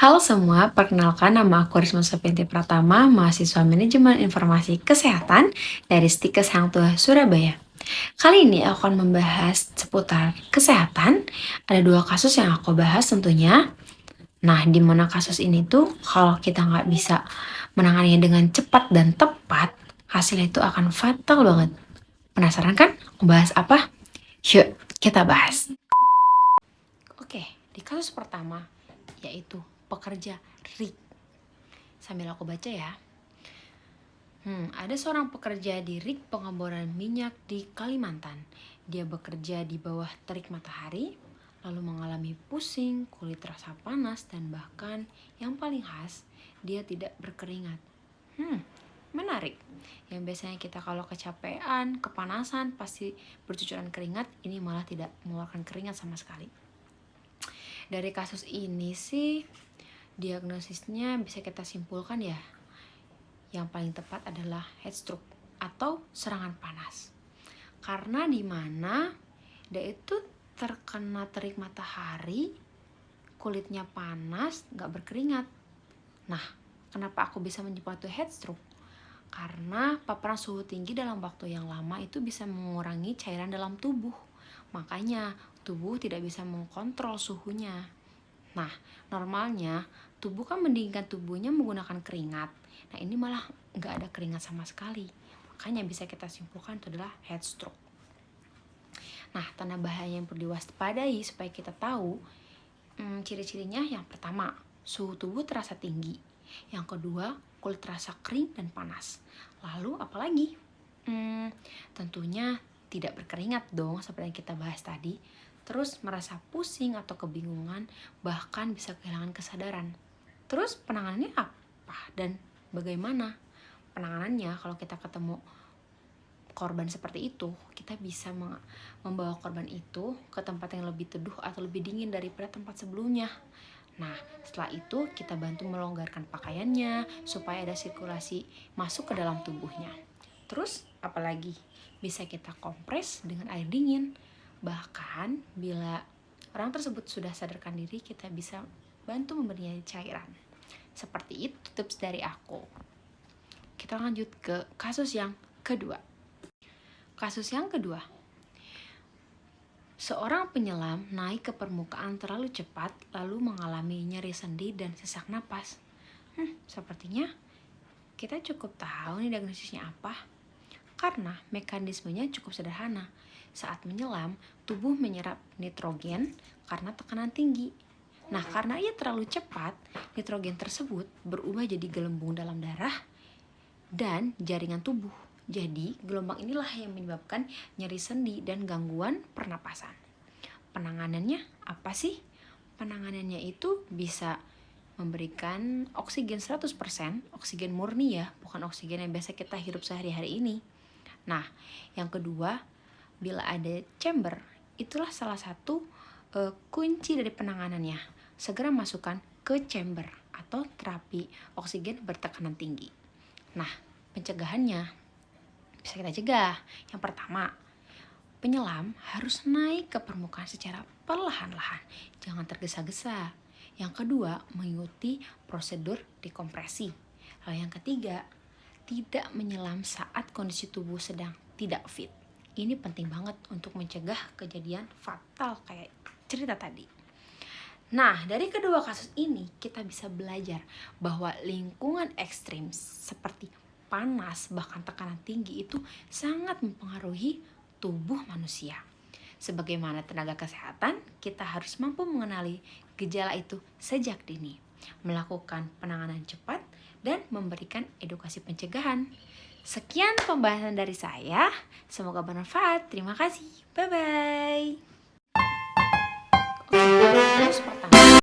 Halo semua, perkenalkan nama aku Risma Sepinti Pratama, mahasiswa Manajemen Informasi Kesehatan dari Stikes Hang Tuah, Surabaya. Kali ini aku akan membahas seputar kesehatan. Ada dua kasus yang aku bahas tentunya. Nah, di mana kasus ini tuh kalau kita nggak bisa menanganinya dengan cepat dan tepat, hasilnya itu akan fatal banget. Penasaran kan? Membahas apa? Yuk, kita bahas. Oke, di kasus pertama, yaitu pekerja Rick. Sambil aku baca ya. Ada seorang pekerja di rig pengeboran minyak di Kalimantan. Dia bekerja di bawah terik matahari, lalu mengalami pusing, kulit terasa panas, dan bahkan yang paling khas, dia tidak berkeringat. Menarik. Yang biasanya kita kalau kecapean, kepanasan, pasti bercucuran keringat, ini malah tidak mengeluarkan keringat sama sekali. Dari kasus ini sih, diagnosisnya bisa kita simpulkan ya, yang paling tepat adalah heat stroke atau serangan panas. Karena di mana dia itu terkena terik matahari, kulitnya panas, gak berkeringat. Nah, kenapa aku bisa menyebut itu heat stroke? Karena paparan suhu tinggi dalam waktu yang lama itu bisa mengurangi cairan dalam tubuh. Makanya tubuh tidak bisa mengkontrol suhunya. Nah, normalnya tubuh kan mendinginkan tubuhnya menggunakan keringat. Nah, ini malah nggak ada keringat sama sekali. Makanya bisa kita simpulkan itu adalah heat stroke. Nah, tanda bahaya yang perlu diwaspadai supaya kita tahu ciri-cirinya. Yang pertama, suhu tubuh terasa tinggi. Yang kedua, kulit terasa kering dan panas. Lalu apalagi? Tentunya tidak berkeringat dong, seperti yang kita bahas tadi. Terus merasa pusing atau kebingungan, bahkan bisa kehilangan kesadaran. Terus penanganannya apa dan bagaimana? Penanganannya kalau kita ketemu korban seperti itu, kita bisa membawa korban itu ke tempat yang lebih teduh atau lebih dingin daripada tempat sebelumnya. Nah, setelah itu kita bantu melonggarkan pakaiannya supaya ada sirkulasi masuk ke dalam tubuhnya. Terus apalagi? Bisa kita kompres dengan air dingin. Bahkan bila orang tersebut sudah sadarkan diri, kita bisa bantu memberinya cairan. Seperti itu tips dari aku. Kita lanjut ke kasus yang kedua. Kasus yang kedua, seorang penyelam naik ke permukaan terlalu cepat lalu mengalami nyeri sendi dan sesak napas. Sepertinya kita cukup tahu nih diagnosisnya apa. Karena mekanismenya cukup sederhana. Saat menyelam, tubuh menyerap nitrogen karena tekanan tinggi. Nah, karena ia terlalu cepat, nitrogen tersebut berubah jadi gelembung dalam darah dan jaringan tubuh. Jadi, gelombang inilah yang menyebabkan nyeri sendi dan gangguan pernapasan. Penanganannya apa sih? Penanganannya itu bisa memberikan oksigen 100%, oksigen murni ya, bukan oksigen yang biasa kita hirup sehari-hari ini. Nah, yang kedua, bila ada chamber, itulah salah satu kunci dari penanganannya. Segera masukkan ke chamber atau terapi oksigen bertekanan tinggi. Nah, pencegahannya bisa kita cegah. Yang pertama, penyelam harus naik ke permukaan secara perlahan-lahan, jangan tergesa-gesa. Yang kedua, mengikuti prosedur dekompresi. Lalu yang ketiga, tidak menyelam saat kondisi tubuh sedang tidak fit. Ini penting banget untuk mencegah kejadian fatal kayak cerita tadi. Nah, dari kedua kasus ini kita bisa belajar bahwa lingkungan ekstrim seperti panas bahkan tekanan tinggi itu sangat mempengaruhi tubuh manusia. Sebagaimana tenaga kesehatan, kita harus mampu mengenali gejala itu sejak dini, melakukan penanganan cepat, dan memberikan edukasi pencegahan. Sekian pembahasan dari saya, semoga bermanfaat. Terima kasih, bye-bye. Terus pertama.